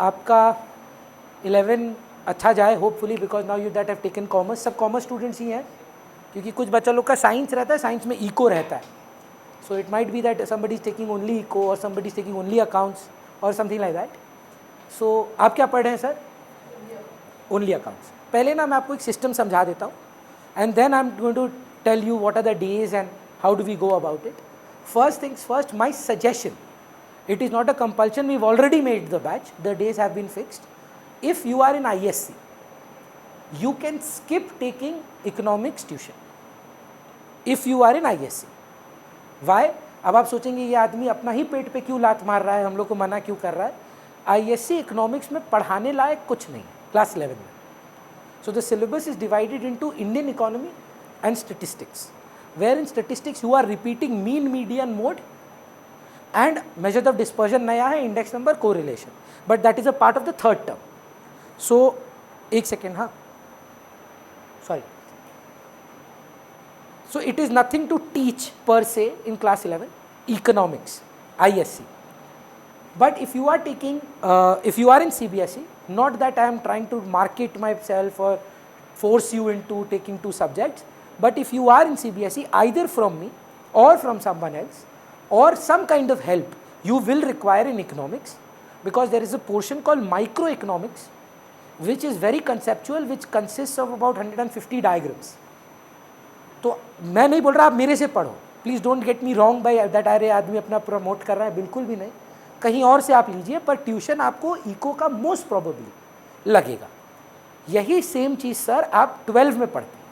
आपका 11 अच्छा जाए hopefully, because now you that have taken commerce. सब कॉमर्स स्टूडेंट्स ही हैं, क्योंकि कुछ बच्चा लोग का साइंस रहता है, साइंस में इको रहता है. So it might be that somebody is taking only eco और somebody is taking only accounts और समथिंग लाइक दैट. सो आप क्या पढ़ रहे हैं सर? Only accounts. पहले ना मैं आपको एक सिस्टम समझा देता हूँ, and then I am going to tell you what are the days and how do we go about it. First things first, my suggestion, it is not a compulsion, we've already made the batch, the days have been fixed. If you are in ISC, you can skip taking economics tuition if you are in ISC. Why? अब आप सोचेंगे ये आदमी अपना ही पेट पे क्यों लात मार रहा है, हम लोग को मना क्यों कर रहा है. ISC इकोनॉमिक्स में पढ़ाने लायक कुछ नहीं है क्लास 11 में. So the syllabus is divided into Indian economy and statistics, where in statistics you are repeating mean, median, mode and measure of dispersion नया है, index number, correlation, but that is a part of the third term. So एक second, हाँ, sorry. So it is nothing to teach per se in class 11 economics ISC. But if you are taking if you are in CBSE, not that I am trying to market myself or force you into taking 2 subjects, but if you are in CBSE, either from me or from someone else or some kind of help you will require in economics, because there is a portion called microeconomics which is very conceptual, which consists of about 150 diagrams. तो मैं नहीं बोल रहा आप मेरे से पढ़ो, please don't get me wrong by that अरे आदमी अपना प्रमोट कर रहा है, बिल्कुल भी नहीं. कहीं और से आप लीजिए, पर ट्यूशन आपको इको का मोस्ट प्रोबेबली लगेगा. यही सेम चीज़ सर आप 12 में पढ़ते हैं,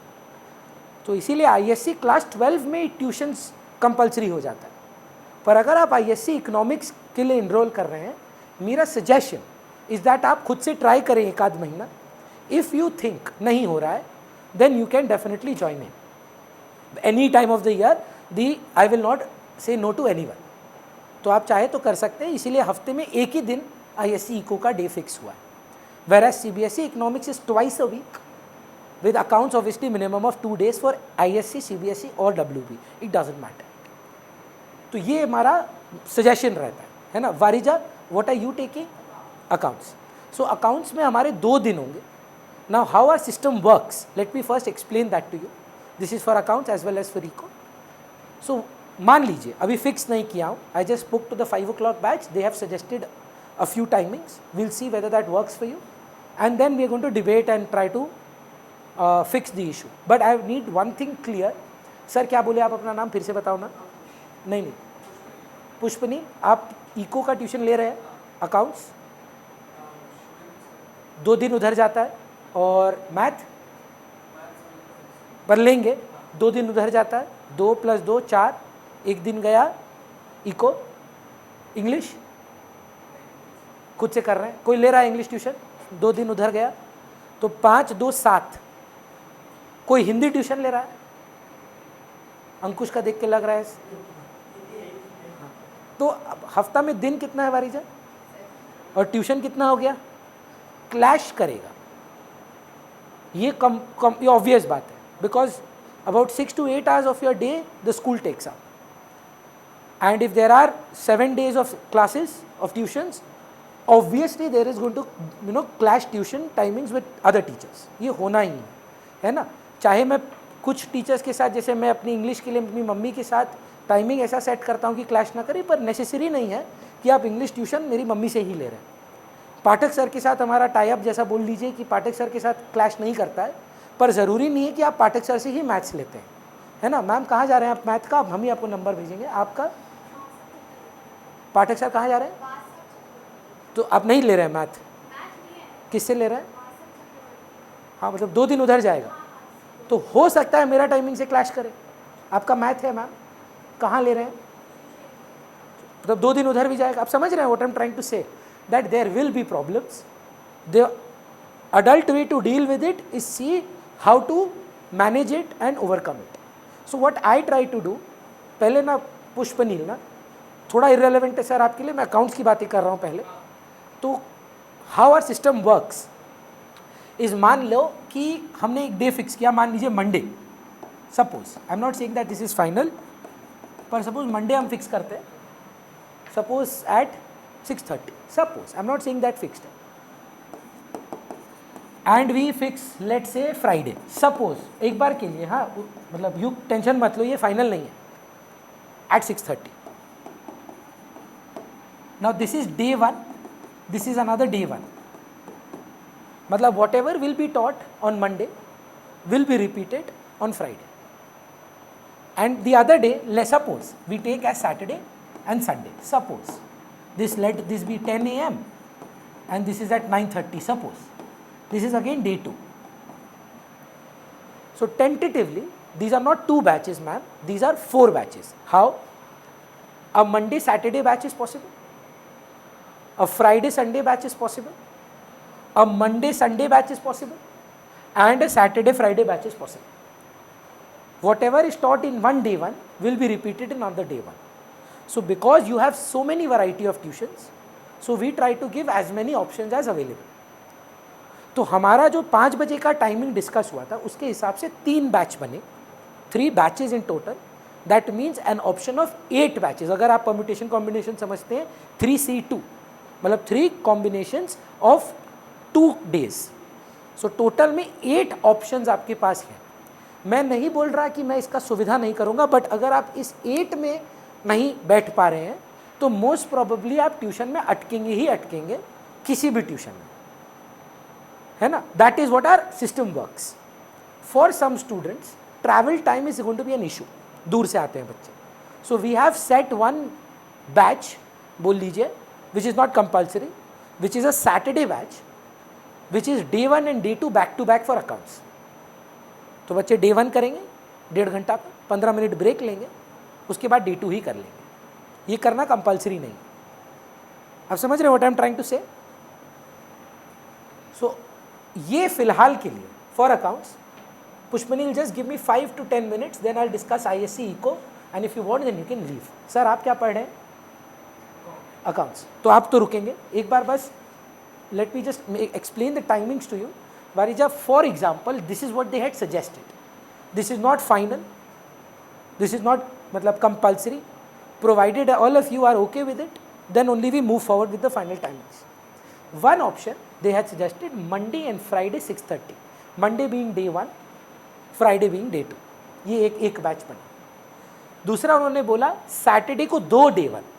तो इसीलिए ISC क्लास 12 में ट्यूशन्स कंपलसरी हो जाता है. पर अगर आप ISC इकोनॉमिक्स के लिए इनरोल कर रहे हैं, मेरा सजेशन इज़ दैट आप खुद से ट्राई करें 1 आध महीना. इफ़ यू थिंक नहीं हो रहा है, then you can definitely join in any time of the year. I will not say no to anyone. तो आप चाहे तो कर सकते हैं. इसीलिए हफ्ते में एक ही दिन ISC इको का डे फिक्स हुआ है. whereas CBSE economics is twice a week, with accounts obviously minimum of 2 days for ISC, CBSE और WB, it doesn't matter. तो ये हमारा सजेशन रहता है ना. Varija, what are you taking? Accounts. So accounts में हमारे 2 दिन होंगे. Now how our system works, let me first explain that to you. This is for accounts as well as for eco. So मान लीजिए अभी फिक्स नहीं किया हूँ, I just spoke to the 5 o'clock batch, they have suggested a few timings, we'll see whether that works for you, and then we are going to debate and try to fix the issue. But I need one thing clear. Sir क्या बोले आप, अपना नाम फिर से बताओ ना. नहीं, पुष्पनी, आप इको का ट्यूशन ले रहे हैं, अकाउंट्स 2 दिन उधर जाता है, और मैथ पर लेंगे 2 दिन उधर जाता है, 2 + 2 4, 1 दिन गया इको. इंग्लिश खुद से कर रहे हैं, कोई ले रहा है इंग्लिश ट्यूशन, 2 दिन उधर गया, तो 5 2 7. कोई हिंदी ट्यूशन ले रहा है, अंकुश का देख के लग रहा है. तो हफ्ता में दिन कितना है वारिजा, और ट्यूशन कितना हो गया? क्लैश करेगा. ये ये ऑब्वियस बात है, because about 6 to 8 hours of your day the school takes up, and if there are 7 days of classes of tuitions, obviously there is going to clash tuition timings with other teachers. ये होना ही है ना. चाहे मैं कुछ teachers के साथ, जैसे मैं अपनी इंग्लिश के लिए अपनी मम्मी के साथ टाइमिंग ऐसा सेट करता हूँ कि क्लैश ना करे, पर नेसेसरी नहीं है कि आप इंग्लिश ट्यूशन मेरी मम्मी से ही ले रहे हैं. पाठक सर के साथ हमारा टाई अप जैसा बोल लीजिए कि पाठक सर के साथ क्लैश नहीं करता है, पर ज़रूरी नहीं है कि आप पाठक सर से ही मैथ्स लेते हैं, है ना. मैम कहाँ जा रहे हैं आप मैथ का? हम ही आपको नंबर भेजेंगे. आपका पाठक सर कहाँ जा रहे हैं? तो आप नहीं ले रहे हैं मैथ, किससे ले रहे हैं? हाँ, मतलब 2 दिन उधर जाएगा, तो हो सकता है मेरा टाइमिंग से क्लैश करे. आपका मैथ है मैम, कहाँ ले रहे हैं? मतलब 2 दिन उधर भी जाएगा. आप समझ रहे हैं what I am trying to say, that there will be problems. The adult way to deal with it is see how to manage it and overcome it. So what I try to do, पहले ना पुष्पनील ना थोड़ा irrelevant है sir आपके लिए, मैं accounts की बातें कर रहा हूँ पहले. तो how our system works is, मान लो कि हमने एक डे फिक्स किया, मान लीजिए Monday, suppose, I am not saying that this is final, पर सपोज मंडे हम फिक्स करते हैं, suppose at 6:30. Suppose, I am not saying that fixed है, and we fix let say Friday, suppose एक बार के लिए, हाँ मतलब यू टेंशन मत लो, ये फाइनल नहीं है, at 6:30. Now this is day 1, this is another day 1. मतलब whatever will be taught on Monday will be repeated on Friday. And the other day, let's suppose we take as Saturday and Sunday. Suppose let this be 10 a.m. and this is at 9:30. Suppose this is again day 2. So tentatively, these are not 2 batches, ma'am. These are 4 batches. How? A Monday Saturday batch is possible. A Friday Sunday batch is possible. A Monday Sunday batch is possible. And a Saturday Friday batch is possible. Whatever is taught in one day 1 will be repeated in another day 1. So because you have so many variety of tuitions, so we try to give as many options as available. तो हमारा जो 5 बजे का timing discuss हुआ था उसके हिसाब से 3 बैच बने, 3 batches in total. That means an option of 8 batches. अगर आप परम्यूटेशन कॉम्बिनेशन समझते हैं 3C2 मतलब 3 combinations of 2 days. So total में 8 ऑप्शंस आपके पास हैं. मैं नहीं बोल रहा कि मैं इसका सुविधा नहीं करूँगा, बट अगर आप इस 8 में नहीं बैठ पा रहे हैं तो मोस्ट प्रोबेबली आप ट्यूशन में अटकेंगे ही अटकेंगे, किसी भी ट्यूशन में, है ना. That is what our system works. For some students travel time is going to be an issue, दूर से आते हैं बच्चे. So we have set one batch, बोल लीजिए, which is not compulsory, which is a Saturday batch, which is day 1 and day 2 back to back for accounts. तो बच्चे day 1 करेंगे 1.5 घंटा पर, 15 मिनट ब्रेक लेंगे, उसके बाद डे 2 ही कर लेंगे. ये करना कंपल्सरी नहीं. आप समझ रहे हो what I am trying to say. So ये फिलहाल के लिए for accounts. Pushpani will just give me 5 to 10 minutes, then I discuss ISC eco, and if you want then you can leave. Sir आप क्या पढ़ रहे हैं? अकाउंट्स. तो आप तो रुकेंगे एक बार बस. Let me just explain the timings to you. Varija, for example, this is what they had suggested. This is not final. This is not matlab compulsory. Provided all of you are okay with it, then only we move forward with the final timings. One option they had suggested Monday and Friday 6:30. Monday being day 1, Friday being day 2. ये एक batch बना. दूसरा उन्होंने बोला Saturday को 2 day 1.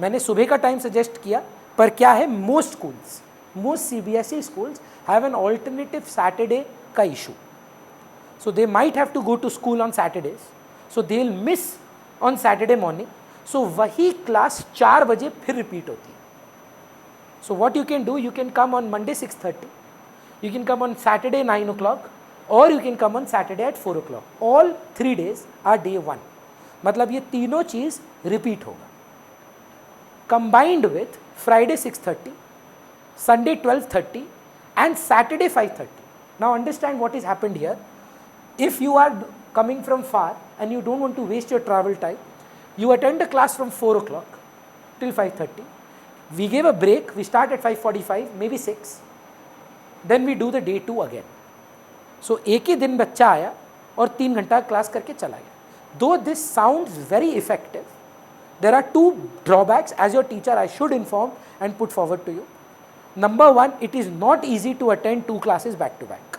मैंने सुबह का टाइम सजेस्ट किया, पर क्या है, most schools, most CBSE schools have an alternative Saturday का issue. So they might have to go to school on Saturdays, so they will miss on Saturday morning. So वही class 4 बजे फिर repeat होती है. So what you can do, you can come on Monday 6:30, you can come on Saturday 9 o'clock, और you can come on Saturday at 4 o'clock. All 3 days are day 1. मतलब ये तीनों चीज़ रिपीट होगा. combined with Friday 6:30, Sunday 12:30 and Saturday 5:30. Now understand what is happened here. If you are coming from far and you don't want to waste your travel time, you attend a class from 4 o'clock till 5:30. We give a break, we start at 5:45, maybe 6. Then we do the day 2 again. So एक ही दिन बच्चा आया और 3 घंटा class करके चला गया. Though this sounds very effective, there are 2 drawbacks as your teacher I should inform and put forward to you. Number 1, it is not easy to attend 2 classes back to back.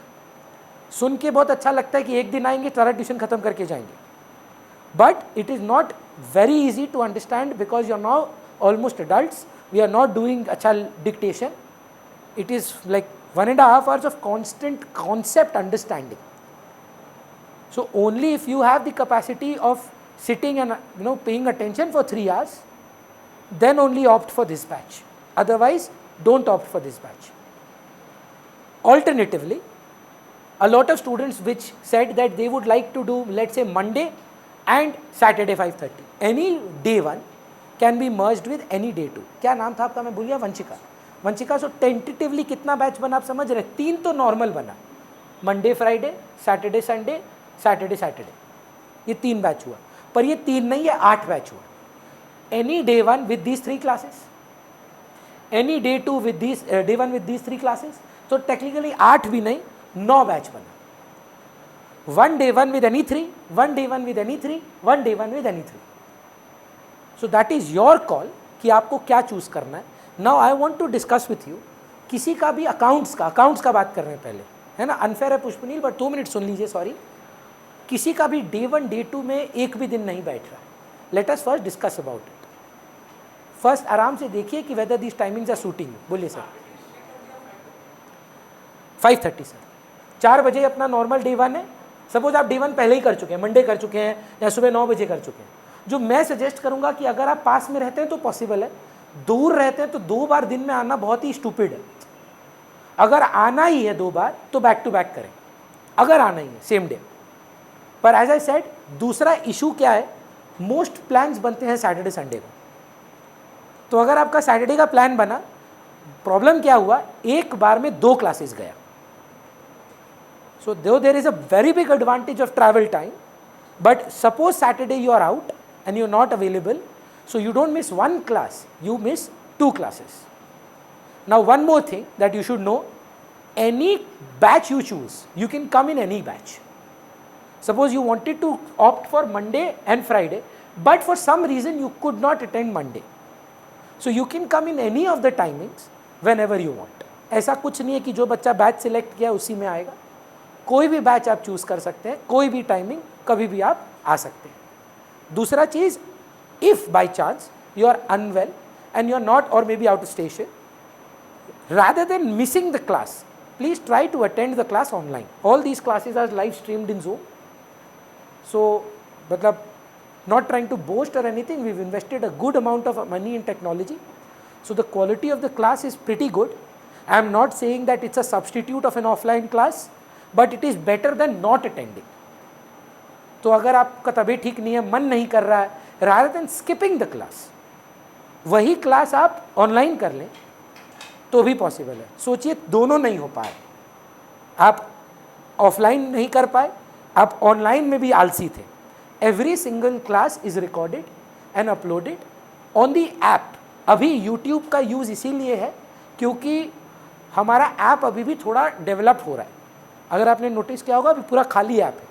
सुन के बहुत अच्छा लगता है कि एक दिन आएंगे सारा ट्यूशन खत्म करके जाएंगे, but it is not very easy to understand because you are now almost adults. We are not doing अच्छा dictation. It is like 1.5 hours of constant concept understanding. So only if you have the capacity of sitting and paying attention for 3 hours, then only opt for this batch. Otherwise, don't opt for this batch. Alternatively, a lot of students which said that they would like to do, let's say, Monday and Saturday 5:30. Any day 1 can be merged with any day 2. क्या नाम था आपका, मैं भूल गया. वंशिका. सो tentatively कितना batch बना आप समझ रहे हैं? 3 तो नॉर्मल बना, Monday Friday, Saturday Sunday, Saturday Saturday, ये 3 बैच हुआ. पर ये 3 नहीं, ये 8 बैच हुआ. Any day 1 with these 3 classes, any day 2 with these day 1 with these 3 classes. तो टेक्निकली 8 भी नहीं, 9 बैच बना. 1 day 1 with any 3, 1 day 1 with any 3, 1 day 1 with any 3. So that is your call कि आपको क्या चूज करना है. Now I want to discuss with you, किसी का भी अकाउंट्स का बात कर रहे हैं पहले, है ना, अनफेयर है पुष्पनील, बट 2 मिनट सुन लीजिए, सॉरी। किसी का भी डे 1 डे 2 में एक भी दिन नहीं बैठ रहा, let us first discuss about it. First आराम से देखिए कि whether these timings are suiting. बोलिए सर। 5:30 सर, 4 बजे अपना नॉर्मल डे 1 है। सपोज आप डे 1 पहले ही कर चुके हैं, मंडे कर चुके हैं, या सुबह 9 बजे कर चुके हैं। जो मैं सजेस्ट करूंगा कि अगर आप पास में रहते हैं तो पॉसिबल है, दूर रहते हैं तो 2 बार दिन में आना बहुत ही स्टूपिड है। अगर आना ही है 2 बार तो बैक टू बैक करें, अगर आना ही है सेम डे। पर एज आई सेड, दूसरा इशू क्या है, मोस्ट प्लान्स बनते हैं सैटरडे संडे को। तो अगर आपका सैटरडे का प्लान बना, प्रॉब्लम क्या हुआ, एक बार में 2 क्लासेस गया। So there is a very big advantage of travel time, but suppose Saturday you are out and you are not available, so you don't miss 1 class, you miss 2 classes. Now one more thing that you should know, any batch you choose, you can come in any batch. Suppose you wanted to opt for Monday and Friday, but for some reason you could not attend Monday, so you can come in any of the timings whenever you want. ऐसा कुछ नहीं है कि जो बच्चा batch select किया उसी में आएगा, कोई भी बैच आप चूज कर सकते हैं, कोई भी टाइमिंग कभी भी आप आ सकते हैं। दूसरा चीज, if by chance you are unwell and you are not, or maybe out of station, rather than missing the class, please try to attend the class online. All these classes are live streamed in Zoom. So matlab, not trying to boast or anything, we've invested a good amount of money in technology, so the quality of the class is pretty good. I am not saying that it's a substitute of an offline class, but it is better than not attending. तो अगर आपका तबीयत ठीक नहीं है, मन नहीं कर रहा है, rather than skipping the class, वही क्लास आप ऑनलाइन कर लें तो भी पॉसिबल है। सोचिए, दोनों नहीं हो पाए, आप ऑफलाइन नहीं कर पाए, आप ऑनलाइन में भी आलसी थे। Every single class is recorded and uploaded on the app. अभी यूट्यूब का यूज़ इसीलिए है क्योंकि हमारा ऐप अभी भी थोड़ा डेवलप हो रहा है। अगर आपने नोटिस किया होगा, अभी पूरा खाली ऐप है,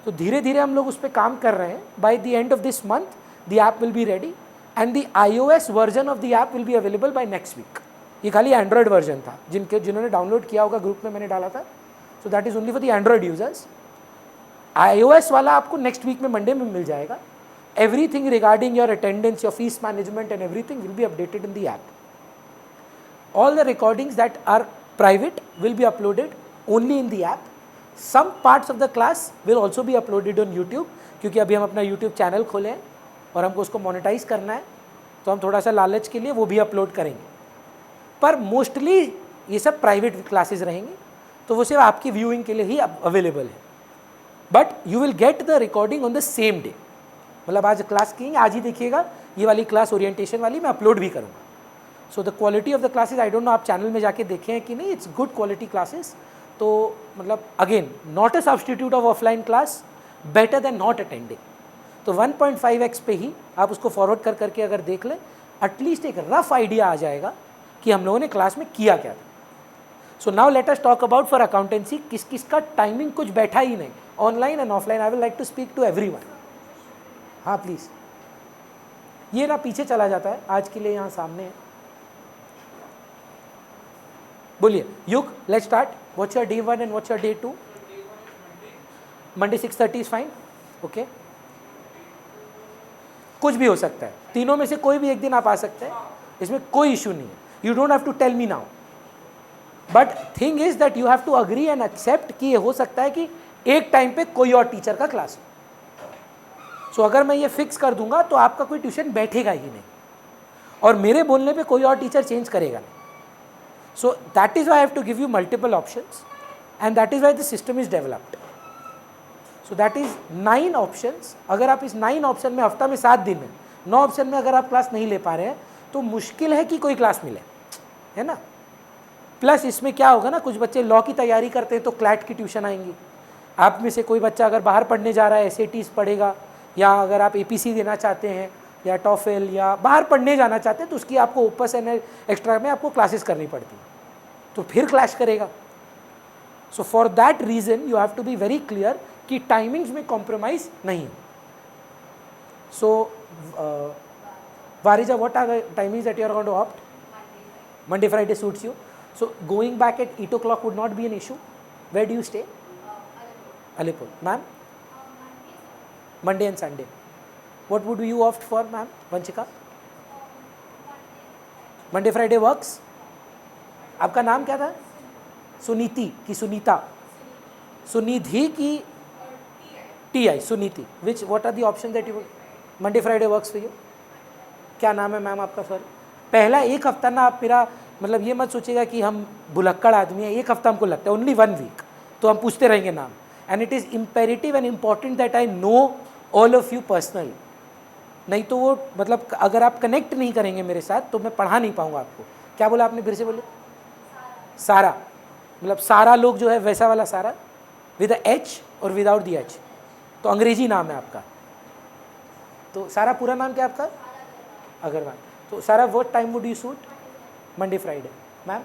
तो धीरे धीरे हम लोग उस पर काम कर रहे हैं। By the end of this month the app will be ready and the iOS version of the app will be available by next week. ये खाली एंड्रॉयड वर्जन था, जिन्होंने डाउनलोड किया होगा ग्रुप में मैंने डाला था, सो that is only for the Android users. iOS वाला आपको नेक्स्ट वीक में मंडे में मिल जाएगा। Everything regarding your attendance, your fees management and everything will be updated in the app. All the recordings that are private will be uploaded only in the app. Some parts of the class will also be uploaded on YouTube, क्योंकि अभी हम अपना YouTube channel खोले हैं और हमको उसको monetise करना है, तो हम थोड़ा सा लालच के लिए वो भी अपलोड करेंगे। पर मोस्टली ये सब प्राइवेट क्लासेस रहेंगी, तो वो सिर्फ आपकी व्यूइंग के लिए ही अवेलेबल है। But you will get the recording on the same day. मतलब आज क्लास की आज ही देखिएगा, ये वाली क्लास ओरिएंटेशन वाली मैं अपलोड भी करूँगा। So the quality of the classes, I don't know आप चैनल में जाके देखे हैं कि नहीं, इट्स गुड क्वालिटी क्लासेस। तो मतलब again not a substitute of offline class, better than not attending. तो 1.5x पे ही आप उसको फॉरवर्ड कर करके अगर देख लें, एटलीस्ट एक रफ आइडिया आ जाएगा कि हम लोगों ने क्लास में किया क्या था। So now let us talk about for accountancy, किस किस का टाइमिंग कुछ बैठा ही नहीं, online and offline. I will like to speak to everyone. हाँ प्लीज़, ये ना पीछे चला जाता है, आज के लिए यहाँ सामने है। बोलिए युग, let's start. What's your day 1 and what's your day 2? Monday 6:30 is fine, okay. कुछ भी हो सकता है, तीनों में से कोई भी एक दिन आप आ सकते हैं, इसमें कोई इशू नहीं है। You don't have to tell me now, but thing is that you have to agree and accept कि ये हो सकता है कि एक टाइम पे कोई और टीचर का क्लास हो। सो अगर मैं ये फिक्स कर दूंगा तो आपका कोई ट्यूशन बैठेगा ही नहीं, और मेरे बोलने पे कोई और टीचर चेंज करेगा नहीं। So that is why I have to give you multiple options, and that is why the system is developed. So that is 9 options. अगर आप इस 9 ऑप्शन में हफ्ता में 7 दिन में 9 ऑप्शन में अगर आप क्लास नहीं ले पा रहे हैं तो मुश्किल है कि कोई क्लास मिले, है ना। प्लस इसमें क्या होगा ना, कुछ बच्चे लॉ की तैयारी करते हैं तो क्लैट की ट्यूशन आएंगी। आप में से कोई बच्चा अगर बाहर पढ़ने जा रहा है, SATs पढ़ेगा, या अगर आप APC देना चाहते हैं या टॉफेल या बाहर पढ़ने जाना चाहते हैं, तो उसकी आपको ओपस एंड एक्स्ट्रा में आपको क्लासेस करनी पड़ती है, तो फिर क्लैश करेगा। So for that reason you have to be very clear कि टाइमिंग्स में कॉम्प्रोमाइज़ नहीं है। So Varija, what are the timings that you are going to opt? Monday, Friday suits you. So going back at 8 o'clock would not be an issue. Where do you stay? Alipur. Ma'am? Monday and Sunday. What would you opt for, ma'am? Vanchika? Monday, Friday works? आपका नाम क्या था? सुनीति की सुनीता? सुनिधि की TI? Suniti. What are the options that you would? Monday, Friday works for you? क्या नाम है ma'am आपका? सॉरी, पहला एक हफ्ता ना आप मेरा मतलब ये मत सोचिएगा कि हम भुलक्कड़ आदमी हैं, एक हफ्ता हमको लगता है, ओनली 1 वीक, तो हम पूछते रहेंगे नाम. And it is imperative and important that I know all of you personally. नहीं तो वो मतलब अगर आप कनेक्ट नहीं करेंगे मेरे साथ तो मैं पढ़ा नहीं पाऊँगा आपको. क्या बोला आपने, फिर से बोले? सारा, मतलब सारा लोग जो है वैसा वाला सारा, विद द एच और विदाउट द एच, तो अंग्रेजी नाम है आपका. तो सारा पूरा नाम क्या आपका? अग्रवाल. तो सारा what time would you suit? Monday Friday. Ma'am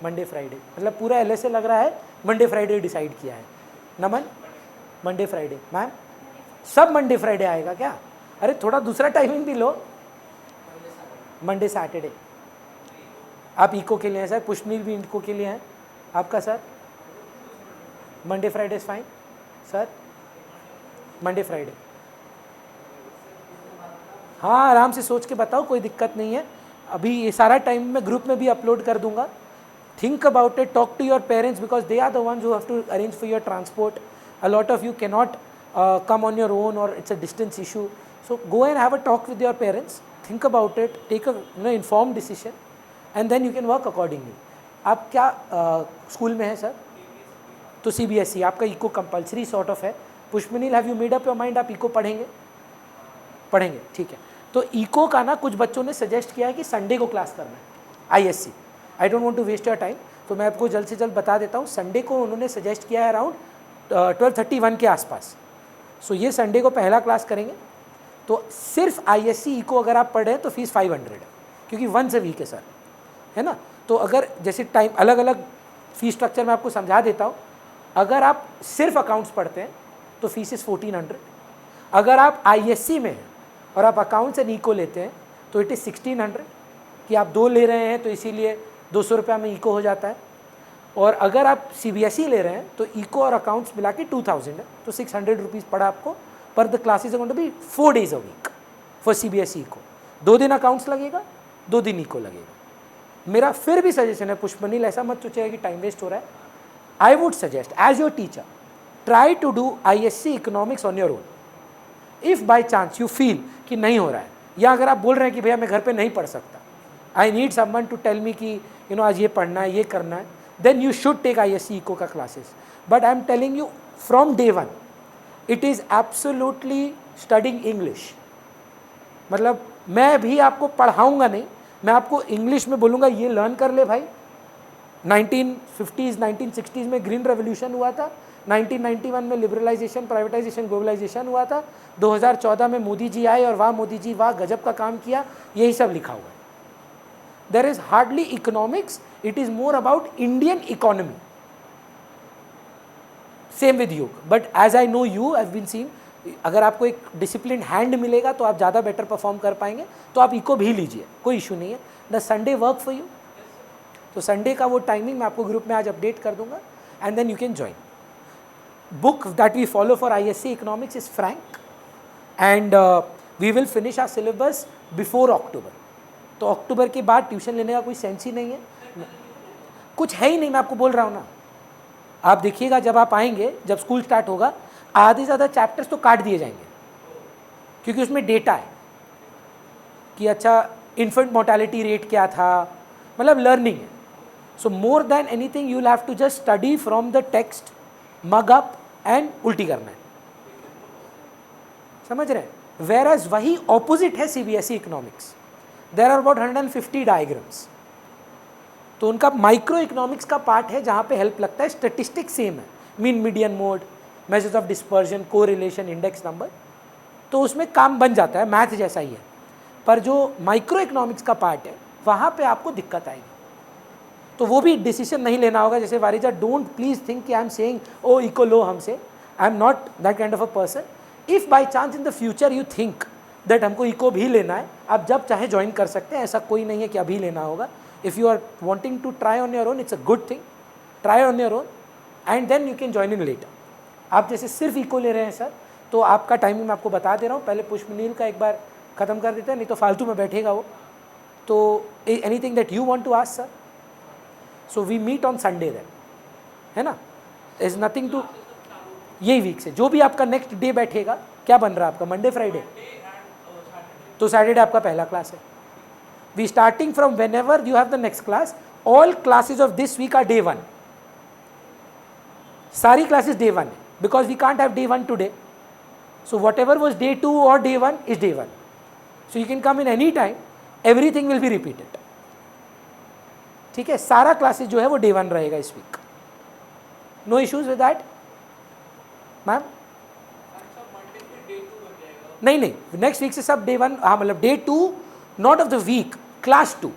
Monday Friday, मतलब पूरा एल लग रहा है मंडे फ्राइडे डिसाइड किया है. Naman Monday Friday. मैम सब मंडे फ्राइडे आएगा क्या? अरे थोड़ा दूसरा टाइमिंग भी लो. Monday Saturday. आप इको के लिए हैं सर, पुष्पनील भी इको के लिए हैं. आपका sir? Monday Friday is fine sir. Monday Friday. हाँ आराम से सोच के बताओ, कोई दिक्कत नहीं है. अभी ये सारा टाइम मैं ग्रुप में भी अपलोड कर दूंगा. Think about it, talk to your parents because they are the ones who have to arrange for your transport. A lot of you cannot come on your own or it's a distance issue. So go and have a talk with your parents. Think about it, take a informed decision and then you can work accordingly. आप क्या school में हैं sir? तो CBSE आपका eco compulsory sort of है. Pushpanil have you made up your mind आप eco पढ़ेंगे? पढ़ेंगे, ठीक है. तो इको का ना कुछ बच्चों ने सजेस्ट किया है कि संडे को क्लास करना है. ISC, I don't want to waste your time, तो मैं आपको जल्द से जल्द बता देता हूँ. संडे को उन्होंने सजेस्ट किया है अराउंड 12:31 के आसपास. सो ये संडे को पहला क्लास करेंगे. तो सिर्फ ISC इको अगर आप पढ़ रहे हैं तो फीस 500 है, क्योंकि वंस अ वीक है सर, है ना. तो अगर जैसे टाइम अलग अलग फीस स्ट्रक्चर मैं आपको समझा देता हूँ. अगर आप सिर्फ अकाउंट्स पढ़ते हैं तो फीस इज़ 1400. अगर आप ISC में हैं और आप अकाउंट्स एंड इको लेते हैं तो इट इज़ 1600, कि आप 2 ले रहे हैं तो इसीलिए 200 रुपया में इको हो जाता है. और अगर आप CBSE ले रहे हैं तो इको और अकाउंट्स मिला के 2000 है, तो 600 रुपीज़ पड़ा आपको. पर the classes are going to be 4 days a week for CBSE eco. 2 दिन अकाउंट्स लगेगा, 2 दिन इको लगेगा. मेरा फिर भी सजेशन है पुष्पनील, ऐसा मत सोचिएगा कि टाइम वेस्ट हो रहा है. I would suggest as your teacher, try to do ISC economics on your own. If by chance you feel कि नहीं हो रहा है, या अगर आप बोल रहे हैं कि भैया मैं घर पे नहीं पढ़ सकता, I need someone to tell me कि आज ये पढ़ना है, ये करना है, then you should take ISC eco का classes. But I am telling you from day 1 it is absolutely studying English. मतलब मैं भी आपको पढ़ाऊँगा नहीं, मैं आपको इंग्लिश में बोलूँगा ये लर्न कर ले भाई. 1950s 1960s में ग्रीन रेवोल्यूशन हुआ था, 1991 में लिबरलाइजेशन, प्राइवेटाइजेशन, ग्लोबलाइजेशन हुआ था, 2014 में मोदी जी आए और वाह मोदी जी वाह गजब का काम किया, यही सब लिखा हुआ है. There is hardly economics, it is more about Indian economy. Same with you, but as I know you have been seen, अगर आपको एक डिसिप्लिन हैंड मिलेगा तो आप ज़्यादा बेटर परफॉर्म कर पाएंगे. तो आप इको भी लीजिए, कोई इशू नहीं है. The Sunday work for you. तो संडे का वो टाइमिंग मैं आपको ग्रुप में आज अपडेट कर दूंगा and then you can join. Book that we follow for ISC economics is Frank and we will finish our syllabus before October. तो अक्टूबर के बाद ट्यूशन लेने का कोई सेंस ही नहीं है, कुछ है ही नहीं. मैं आपको बोल रहा हूँ ना, आप देखिएगा जब आप आएंगे, जब स्कूल स्टार्ट होगा, आधे से ज़्यादा चैप्टर्स तो काट दिए जाएंगे, क्योंकि उसमें डेटा है कि अच्छा इन्फेंट मोर्टेलिटी रेट क्या था, मतलब लर्निंग है. So more than anything you will have to just study from the text, mug up and उल्टी करना है. समझ रहे हैं? वेयर एज वही ऑपोजिट है CBSE economics. There are about 150 diagrams. तो उनका माइक्रो इकोनॉमिक्स का पार्ट है जहाँ पे हेल्प लगता है. स्टेटिस्टिक्स सेम है, mean median mode, measures of dispersion, correlation, index number, तो उसमें काम बन जाता है, मैथ जैसा ही है. पर जो माइक्रो इकोनॉमिक्स का पार्ट है वहाँ पे आपको दिक्कत आएगी. तो वो भी डिसीजन नहीं लेना होगा. जैसे वारिजा, डोंट प्लीज थिंक कि आई एम सेइंग ओ इको लो हमसे. I am not that kind of a person. If by chance in the future you think that हमको इको भी लेना है, आप जब चाहे ज्वाइन कर सकते हैं, ऐसा कोई नहीं है कि अभी लेना होगा. If you are wanting to try on your own, it's a good thing. Try on your own and then you can join in later. आप जैसे सिर्फ इको ले रहे हैं सर, तो आपका टाइमिंग मैं आपको बता दे रहा हूँ, पहले पुष्पनील का एक बार ख़त्म कर देते हैं, नहीं तो फालतू में बैठेगा वो. तो anything that you want to ask sir, so we meet on Sunday then, है ना. इज नथिंग टू, यही वीक से जो भी आपका नेक्स्ट डे बैठेगा, क्या बन रहा है आपका मंडे फ्राइडे, तो सैटरडे आपका पहला क्लास है. We starting from whenever you have the next class. All classes of this week are day 1. सारी क्लासेस डे 1 है, because we can't have day 1 today. So whatever was day 2 और day 1 is day 1. So you can come in any time, everything will be repeated. ठीक है, सारा classes जो है वो day 1 रहेगा इस week. No issues with that ma'am. नहीं नहीं, नेक्स्ट वीक से सब डे 1, हाँ मतलब day 2 not of the week, class 2.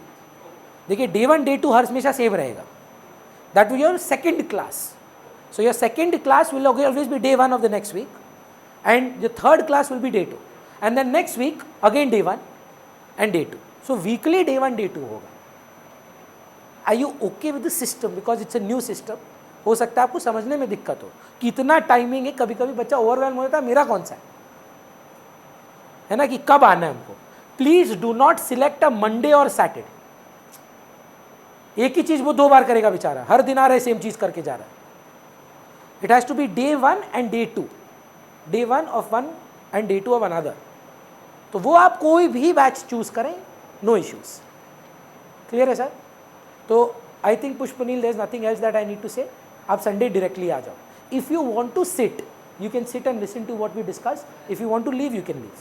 देखिए डे 1 डे 2 हर हमेशा सेम रहेगा. That will your second class. So your second class will always be day 1 of the next week and the third class will be day 2 and then next week again day 1 and day 2. So weekly day 1 day 2 होगा. Are you okay with the system? Because it's a new system. हो सकता है आपको समझने में दिक्कत हो, कितना टाइमिंग है, कभी कभी बच्चा ओवरवेल्म हो जाता है, मेरा कौन सा है ना, कि कब आना है हमको. Please do not select a Monday और सैटरडे. एक ही चीज वो 2 बार करेगा बेचारा, हर दिन आ रहा है सेम चीज करके जा रहा है. It has to be day 1 and day 2. Day 1 of one and day 2 of another. तो वो आप कोई भी बैच चूज करें, नो इश्यूज. क्लियर है सर. तो I think Pushpanil there is nothing else that I need to say. आप Sunday directly आ जाओ. If you want to sit you can sit and listen to what we discuss. If you want to leave you can leave.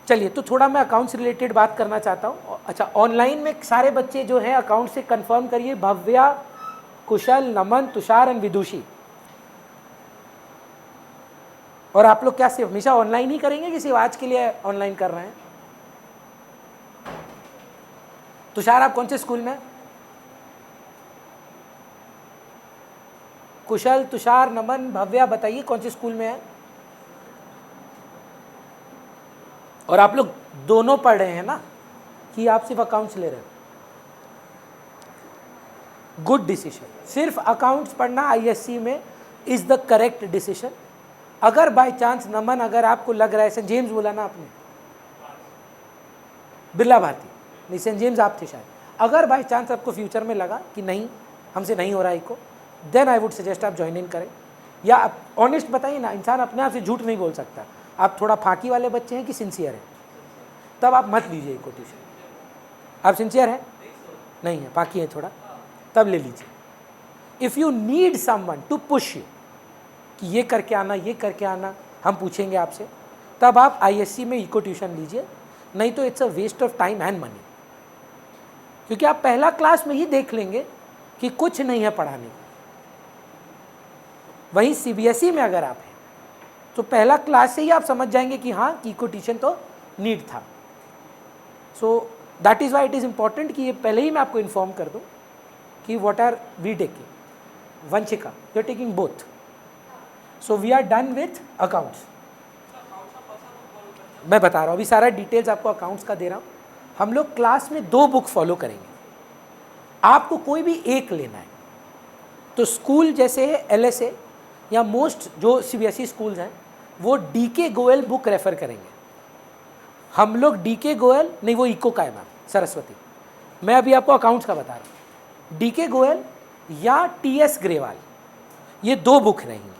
चलिए, तो थोड़ा मैं accounts related बात करना चाहता हूँ. अच्छा, ऑनलाइन में सारे बच्चे जो हैं अकाउंट से कंफर्म करिए. भव्या, कुशल, नमन, तुषार एंड विदुषी. और आप लोग क्या सिर्फ हमेशा ऑनलाइन ही करेंगे कि सिर्फ आज के लिए ऑनलाइन कर रहे हैं? तुषार आप कौन से स्कूल में? कुशल, तुषार, नमन, भव्या बताइए कौन से स्कूल में है? और आप लोग दोनों पढ़ रहे हैं ना, कि आप सिर्फ अकाउंट्स ले रहे हैं? Good decision. सिर्फ अकाउंट्स पढ़ना आईएससी में इज द करेक्ट डिसीजन. अगर बाय चांस नमन, अगर आपको लग रहा है, सेंट जेम्स बोला ना आपने, बिरला भारती नहीं, सेंट जेम्स आप थे शायद. अगर बाय चांस आपको फ्यूचर में लगा कि नहीं हमसे नहीं हो रहा है eco, then I would suggest आप ज्वाइन इन करें. या आप ऑनेस्ट बताइए ना, इंसान अपने आप से झूठ नहीं बोल सकता. आप थोड़ा फाकी वाले बच्चे हैं कि सिंसियर हैं, तब आप मत लीजिए इको ट्यूशन. आप सिंसियर हैं? नहीं है, फाकी है थोड़ा, तब ले लीजिए. If you need someone to push you कि ये करके आना, ये करके आना, हम पूछेंगे आपसे, तब आप आईएससी में इको ट्यूशन लीजिए. नहीं तो it's a waste of time and money. क्योंकि आप पहला क्लास में ही देख लेंगे कि कुछ नहीं है पढ़ाने को. वहीं सीबीएसई में अगर आप हैं तो पहला क्लास से ही आप समझ जाएंगे कि हाँ कि इको ट्यूशन तो नीड था. So that is why it is important कि ये पहले ही मैं आपको इन्फॉर्म कर दूँ कि what are we taking. Vanshika, you are taking both. So we are done with accounts. मैं बता रहा हूँ, अभी सारा डिटेल्स आपको अकाउंट्स का दे रहा हूँ. हम लोग क्लास में 2 बुक फॉलो करेंगे. आपको कोई भी एक लेना है तो स्कूल जैसे है एलएसए या मोस्ट जो सीबीएसई स्कूल्स हैं वो डीके गोयल बुक रेफ़र करेंगे. हम लोग डीके गोयल नहीं, वो इको का है मैम, सरस्वती. मैं अभी आपको अकाउंट्स का बता रहा हूँ. डीके गोयल या टीएस ग्रेवाल, ये 2 बुक रहेंगी.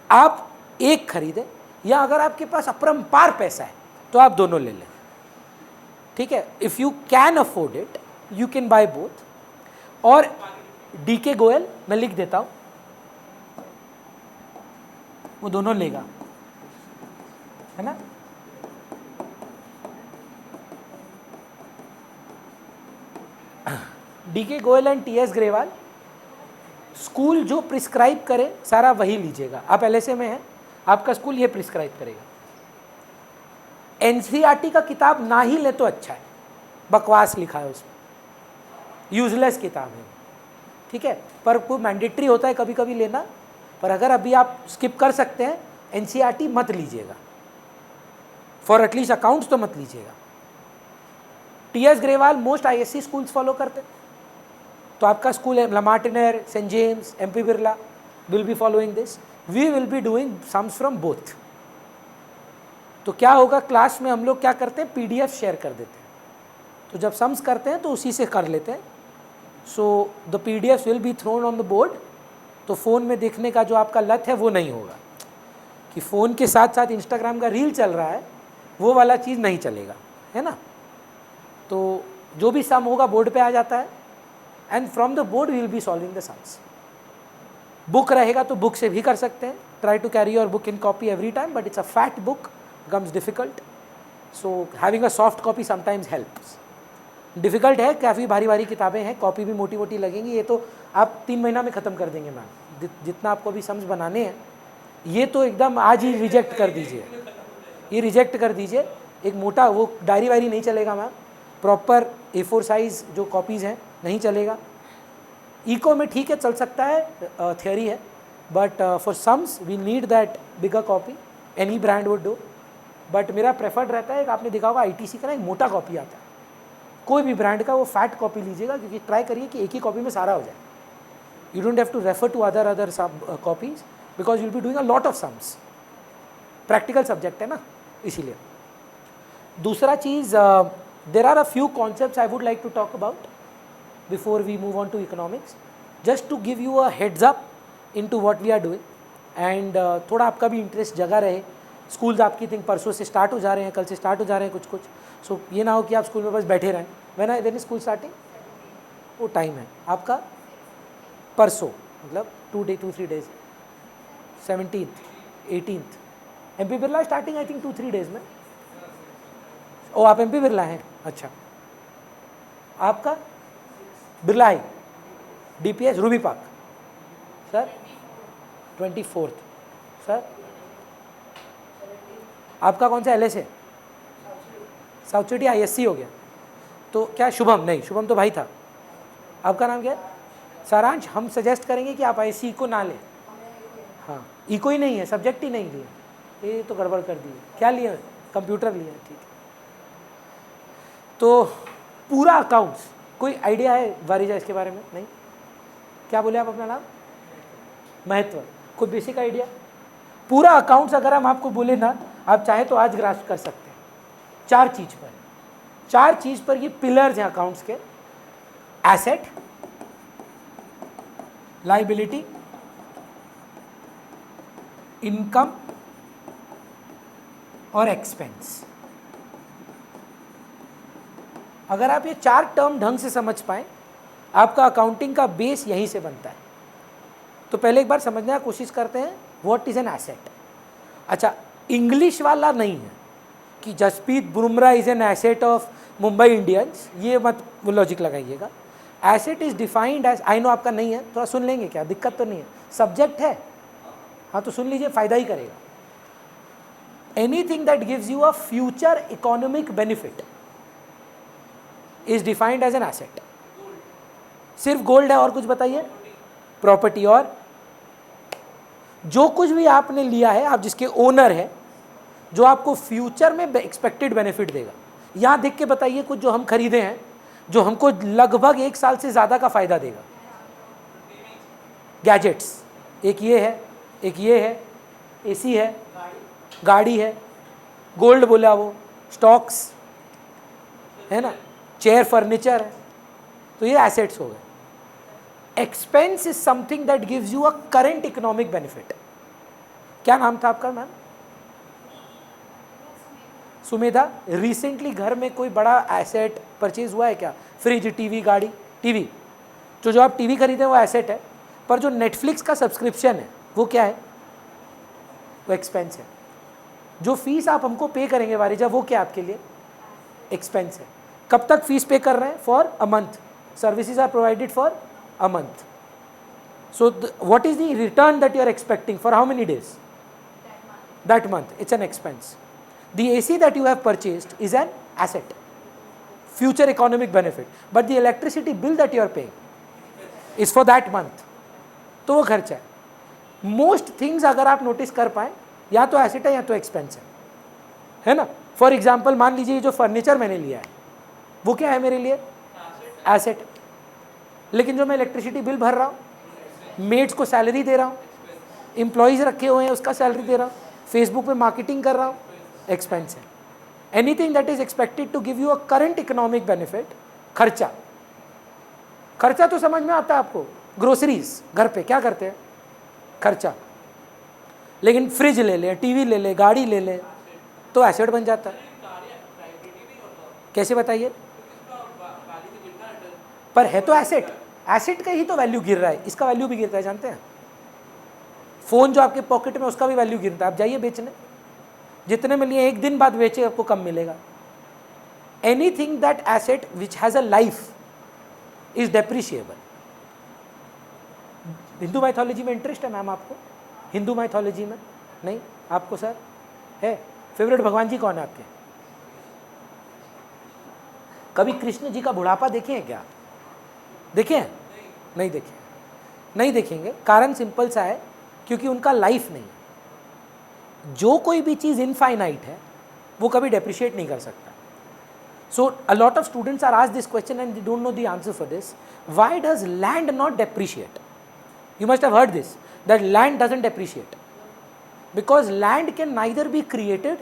आप एक खरीदें, या अगर आपके पास अपरंपार पैसा है तो आप दोनों ले लें. ठीक है, if you can afford it you can buy both. और डीके गोयल मैं लिख देता हूँ, वो दोनों लेगा, है ना. DK Goyal and TS Grewal, school जो प्रिस्क्राइब करे सारा वही लीजिएगा. आप एलएसए में हैं, आपका स्कूल ये प्रिस्क्राइब करेगा. एनसीईआरटी का किताब ना ही ले तो अच्छा है, बकवास लिखा है उसमें, यूजलेस किताब है. ठीक है, पर कोई मैंडेटरी होता है कभी कभी लेना. पर अगर अभी आप स्किप कर सकते हैं, एनसीईआरटी मत लीजिएगा. फॉर एटलीस्ट अकाउंट्स तो मत लीजिएगा. TS. Grewal most ISC schools follow करते हैं, तो आपका स्कूल है La Martiniere, Saint James, MP Birla will be following this. We will be doing sums from both. तो क्या होगा, क्लास में हम लोग क्या करते हैं, PDF शेयर कर देते हैं. तो जब सम्स करते हैं तो उसी से कर लेते हैं. So the PDFs will be thrown on the board. तो फ़ोन में देखने का जो आपका लत है वो नहीं होगा, कि फ़ोन के साथ साथ इंस्टाग्राम का रील चल रहा है, वो वाला चीज़ नहीं चलेगा, है ना. तो जो भी सम होगा बोर्ड पे आ जाता है, and from the board we will be solving the sums. Book रहेगा तो बुक से भी कर सकते हैं. Try to carry your book in copy every time, but it's a fat book, becomes difficult. So having a soft copy sometimes helps. Difficult है, काफ़ी भारी भारी किताबें हैं, कॉपी भी मोटी मोटी लगेंगी. ये तो आप 3 महीना में ख़त्म कर देंगे मैम, जितना आपको अभी सम्स बनाने हैं. ये तो एकदम आज ही रिजेक्ट कर दीजिए, ये रिजेक्ट कर दीजिए. एक मोटा वो डायरी वायरी नहीं चलेगा मैम, प्रॉपर A4 साइज़ जो कॉपीज़ हैं नहीं चलेगा. इको में ठीक है, चल सकता है, थियोरी है, but for sums we need that bigger copy. Any brand would do, but मेरा प्रेफर्ड रहता है. आपने देखा होगा ITC का ना एक मोटा कॉपी आता है, कोई भी ब्रांड का, वो फैट कॉपी लीजिएगा, क्योंकि ट्राई करिए कि एक ही कॉपी में सारा हो जाए. You don't have to refer to other सब copies, because you will be doing a lot of sums. Practical subject है ना, इसीलिए. दूसरा चीज़, there are a few concepts I would like to talk about before we move on to economics, just to give you a heads up into what we are doing, and थोड़ा आपका भी interest जगा रहे. Schools आपकी think परसों से start हो जा रहे हैं, कल से स्टार्ट हो जा रहे हैं कुछ. सो ये ना हो कि आप स्कूल में बस बैठे रहें. व्हेन इज स्कूल स्टार्टिंग, वो टाइम है आपका परसों, मतलब 2-3 days, 17th 18th. MP Birla starting I think 2-3 days में. ओ आप MP बिरला हैं, अच्छा. आपका Birla high, DPS Ruby park sir 24th. Sir आपका कौन सा LS है, साउथ सिटी ISC हो गया. तो क्या शुभम, नहीं शुभम तो भाई था. आपका नाम क्या है, सारांश. हम सजेस्ट करेंगे कि आप ISC को ना लें. हाँ, इको ही नहीं है, सब्जेक्ट ही नहीं लिए, ये तो गड़बड़ कर दी. क्या लिए, कंप्यूटर लिए, ठीक है. तो पूरा अकाउंट्स, कोई आइडिया है वारिजा इसके बारे में? नहीं. क्या बोले आप अपना नाम, महत्व, कोई बेसिक आइडिया? पूरा अकाउंट्स अगर हम आपको बोले ना, आप चाहे तो आज ग्रास्प कर सकते हैं. 4 चीज़ पर ये पिलर्स हैं अकाउंट्स के: एसेट, लाइबिलिटी, इनकम और एक्सपेंस. अगर आप ये 4 टर्म ढंग से समझ पाए, आपका अकाउंटिंग का बेस यहीं से बनता है. तो पहले एक बार समझने की कोशिश करते हैं, व्हाट इज एन एसेट. अच्छा, इंग्लिश वाला नहीं है कि Jasprit Bumrah is an asset of Mumbai Indians, ये मत लॉजिक लगाइएगा. Asset is defined as, I know आपका नहीं है, थोड़ा सुन लेंगे, क्या दिक्कत तो नहीं है, सब्जेक्ट है. हाँ तो सुन लीजिए, फायदा ही करेगा. Anything that gives you a future economic benefit is defined as an asset. सिर्फ गोल्ड है, और कुछ बताइए? प्रॉपर्टी. और जो कुछ भी आपने लिया है, आप जिसके ओनर है, जो आपको फ्यूचर में एक्सपेक्टेड बेनिफिट देगा. यहाँ देख के बताइए कुछ जो हम खरीदे हैं, जो हमको लगभग 1 साल से ज़्यादा का फ़ायदा देगा. गैजेट्स, एक ये है, एक ये है, AC है, गाड़ी है, गोल्ड बोला वो, स्टॉक्स है ना, चेयर, फर्नीचर है. तो ये एसेट्स हो गए. Expense is something that gives you a current economic benefit. क्या नाम था आपका मैम? सुमेधा. रिसेंटली घर में कोई बड़ा एसेट परचेज हुआ है क्या? फ्रिज, टीवी, गाड़ी. टीवी, जो आप टीवी खरीदे वो एसेट है, पर जो नेटफ्लिक्स का सब्सक्रिप्शन है वो क्या है? वो एक्सपेंस है. जो फीस आप हमको पे करेंगे वारिजा, वो क्या आपके लिए? एक्सपेंस है. कब तक फीस पे कर रहे हैं? For a month. Services are provided for a month. So what is the return that you are expecting for how many days? That month. It's an expense. The AC that you have purchased is an asset, future economic benefit, but the electricity bill that you are paying is for that month. तो वो खर्चा है. Most things अगर आप notice कर पाए, या तो एसेट है या तो एक्सपेंस है ना. फॉर एग्जाम्पल मान लीजिए जो फर्नीचर मैंने लिया है, वो क्या है मेरे लिए? एसेट। लेकिन जो मैं इलेक्ट्रिसिटी बिल भर रहा हूँ, मेड्स को सैलरी दे रहा हूँ, एम्प्लॉयज़ रखे हुए हैं उसका सैलरी दे रहा हूँ, फेसबुक पे मार्केटिंग कर रहा हूँ, एक्सपेंस है। Anything that is expected to give you a current economic benefit, खर्चा। खर्चा तो समझ में आता है आपको, ग्रोसरीज घर पे क्या करते हैं, खर्चा। लेकिन फ्रिज ले ले, टीवी ले ले, गाड़ी ले ले, तो एसेट बन जाता है। कैसे बताइए? पर है तो एसेट, एसेट का ही तो वैल्यू गिर रहा है, इसका वैल्यू भी गिरता है, जानते हैं? फोन जो आपके पॉकेट में उसका भी वैल्यू गिरता है। आप जाइए बेचने, जितने में लिए एक दिन बाद बेचे आपको कम मिलेगा। Anything that asset which has a life is depreciable. Hindu mythology में इंटरेस्ट है मैम आपको? हिंदू माइथोलॉजी में नहीं आपको? सर है। फेवरेट भगवान जी कौन है आपके? कभी कृष्ण जी का बुढ़ापा देखे हैं क्या? देखे हैं? नहीं देखे, नहीं देखेंगे। कारण सिंपल सा है, क्योंकि उनका लाइफ नहीं है। जो कोई भी चीज़ इनफाइनाइट है वो कभी डेप्रिशिएट नहीं कर सकता। So a lot of students are asked this question and they don't know the answer for this. Why does land not depreciate? You must have heard this, that land doesn't depreciate because land can neither be created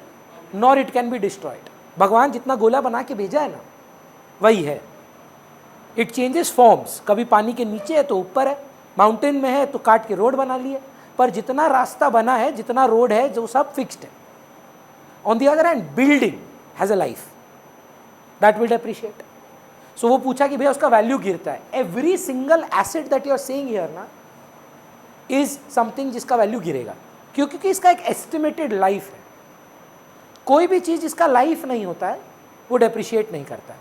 nor it can be destroyed. भगवान जितना गोला बना के भेजा है ना, वही है। It changes forms, कभी पानी के नीचे है तो ऊपर है, माउंटेन में है तो काट के रोड बना लिए, पर जितना रास्ता बना है, जितना रोड है, जो सब फिक्स्ड है। On the other hand, building has a life that will depreciate. So वो पूछा कि भैया उसका वैल्यू गिरता है। Every single asset that you are seeing here ना इज समथिंग जिसका वैल्यू गिरेगा, क्योंकि इसका एक एस्टिमेटेड लाइफ है। कोई भी चीज़ जिसका लाइफ नहीं होता है वो डेप्रिशिएट नहीं करता है।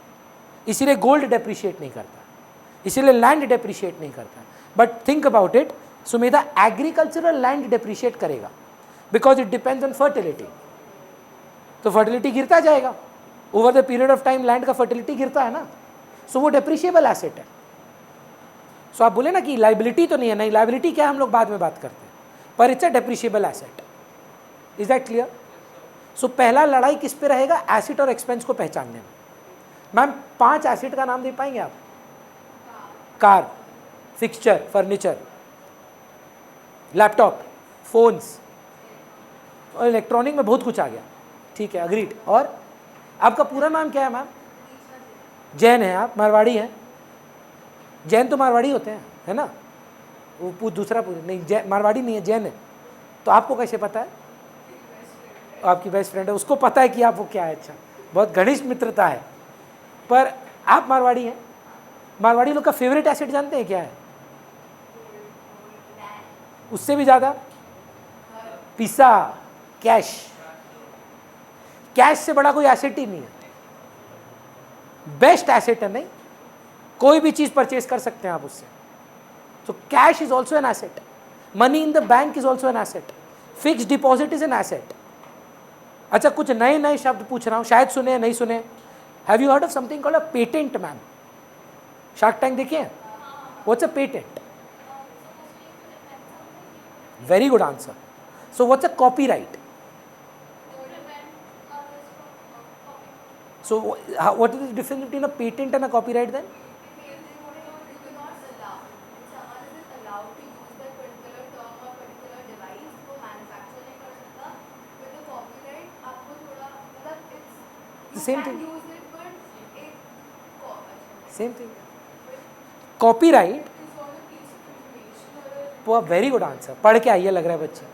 इसीलिए गोल्ड डेप्रिशिएट नहीं करता, इसीलिए लैंड डेप्रिशिएट नहीं करता। But think about it, Sumedha, agricultural land depreciate करेगा because it depends on fertility. तो फर्टिलिटी गिरता जाएगा over the period of time, land का फर्टिलिटी गिरता है ना, सो वो डेप्रिशिएबल एसेट है। सो आप बोले ना कि लाइबिलिटी तो नहीं है, नहीं लाइबिलिटी क्या है हम लोग बाद में बात करते हैं, पर it's a depreciable asset. Is that clear? So पहला लड़ाई किस पे रहेगा? एसेट और एक्सपेंस को पहचानने में। मैम 5 एसेट का नाम दे पाएंगे आप? Car, fixture, furniture, laptop, phones, और इलेक्ट्रॉनिक में बहुत कुछ आ गया, ठीक है, अग्रीड। और आपका पूरा नाम क्या है मैम? जैन है आप? मारवाड़ी हैं? जैन तो मारवाड़ी होते हैं, है ना? वो दूसरा नहीं, जैन मारवाड़ी नहीं है, जैन है। तो आपको कैसे पता है? आपकी बेस्ट फ्रेंड है, उसको पता है कि आप वो क्या है। अच्छा, बहुत घनिष्ठ मित्रता है। पर आप मारवाड़ी हैं, मारवाड़ी लोग का फेवरेट एसेट जानते हैं क्या है? उससे भी ज़्यादा पिसा, कैश। कैश से बड़ा कोई एसेट ही नहीं है, बेस्ट एसेट है। नहीं, कोई भी चीज परचेज कर सकते हैं आप उससे। तो cash is also an asset, money in the bank is also an asset, fixed deposit is an asset. अच्छा, कुछ नए नए शब्द पूछ रहा हूं, शायद सुने नहीं सुने। Have you heard of something called a patent ma'am? Shark Tank देखिए, what's a patent? Very good answer. So what's a copyright? So what is the difference between a patent and a copyright then? Same thing. Same thing. Copyright. Very good answer, पढ़ के आइए, लग रहा है बच्चे।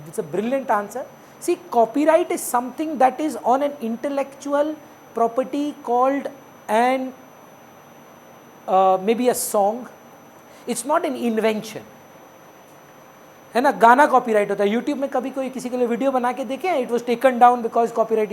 It's a brilliant answer. See, copyright is something that is on an intellectual property called an maybe a song. It's not an invention, है ना? गाना कॉपीराइट होता है। यूट्यूब में कभी कोई किसी के लिए वीडियो बना के देखे, it was taken down because copyright